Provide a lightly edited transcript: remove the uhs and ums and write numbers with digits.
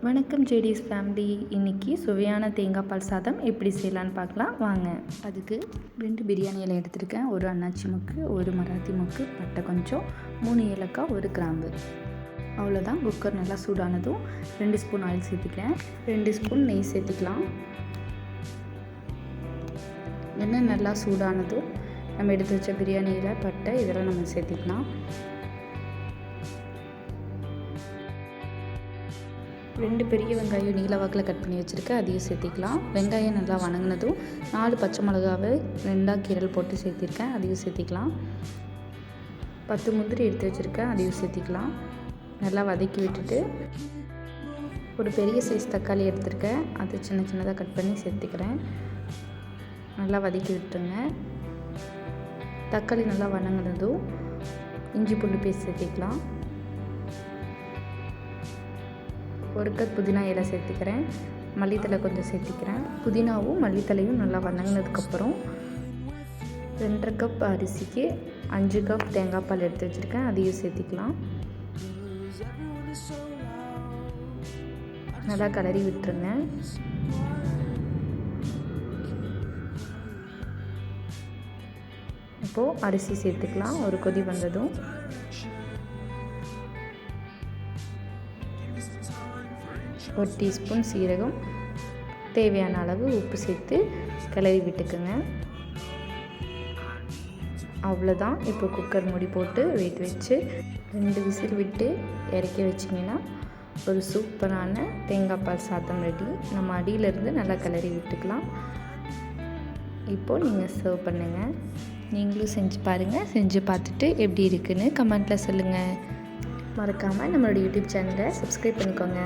வணக்கம் ஜேடிஸ் ஃபேமிலி. இன்றைக்கி சுவையான தேங்காய் பால் சாதம் எப்படி செய்யலான்னு பார்க்கலாம் வாங்க. அதுக்கு 2 பிரியாணி இலை எடுத்திருக்கேன், ஒரு அன்னாச்சி மொக்கு, ஒரு மராத்தி மொக்கு, பட்டை கொஞ்சம், 3 ஏலக்காய், ஒரு கிராம்பு. அவ்வளோதான். குக்கர் நல்லா சூடானதும் 2 ஸ்பூன் ஆயில் சேர்த்துக்கிறேன், 2 ஸ்பூன் நெய் சேர்த்துக்கலாம். எண்ணெய் நல்லா சூடானதும் நம்ம எடுத்து வச்ச பிரியாணி இலை, பட்டை இதெல்லாம் நம்ம சேர்த்துக்கலாம். 2 பெரிய வெங்காயம் நீல வாக்கில் கட் பண்ணி வச்சுருக்கேன், அதையும் சேர்த்திக்கலாம். வெங்காயம் நல்லா வணங்கினதும் 4 பச்சை மிளகாவை 2ஆக கீரல் போட்டு சேர்த்திருக்கேன், அதையும் சேர்த்திக்கலாம். 10 முந்திரி எடுத்து வச்சுருக்கேன், அதையும் சேர்த்திக்கலாம். நல்லா வதக்கி விட்டுட்டு ஒரு பெரிய சைஸ் தக்காளி எடுத்துருக்கேன், அது சின்ன சின்னதாக கட் பண்ணி சேர்த்துக்கிறேன். நல்லா வதக்கி விட்டுருங்க. தக்காளி நல்லா வணங்கினதும் இஞ்சி பூண்டு பேஸ்ட் சேர்த்திக்கலாம். 1 கப் புதினா இலை சேர்த்துக்கிறேன், மல்லித்தலை கொஞ்சம் சேர்த்திக்கிறேன். புதினாவும் மல்லித்தலையும் நல்லா வதங்கினதுக்கப்புறம் 2.5 கப் அரிசிக்கு 5 கப் தேங்காய் பால் எடுத்து வச்சுருக்கேன், அதையும் சேர்த்திக்கலாம். நல்லா கிளறி விட்டுருங்க. இப்போது அரிசி சேர்த்துக்கலாம். ஒரு கொதி வந்ததும் ஒரு டீஸ்பூன் சீரகம், தேவையான அளவு உப்பு சேர்த்து கிளறி விட்டுக்குங்க. அவ்வளோதான். இப்போ குக்கர் மூடி போட்டு வெயிட் வச்சு 2 விசில் விட்டு இறக்கி வச்சிங்கன்னா ஒரு சூப்பரான தேங்காய் பால் சாதம் ரெடி. நம்ம அடியிலேருந்து நல்லா கிளறி விட்டுக்கலாம். இப்போது நீங்கள் சர்வ் பண்ணுங்கள். நீங்களும் செஞ்சு பாருங்கள். செஞ்சு பார்த்துட்டு எப்படி இருக்குன்னு கமெண்ட்டில் சொல்லுங்கள். மறக்காமல் நம்மளோட யூடியூப் சேனலை சப்ஸ்கிரைப் பண்ணிக்கோங்க.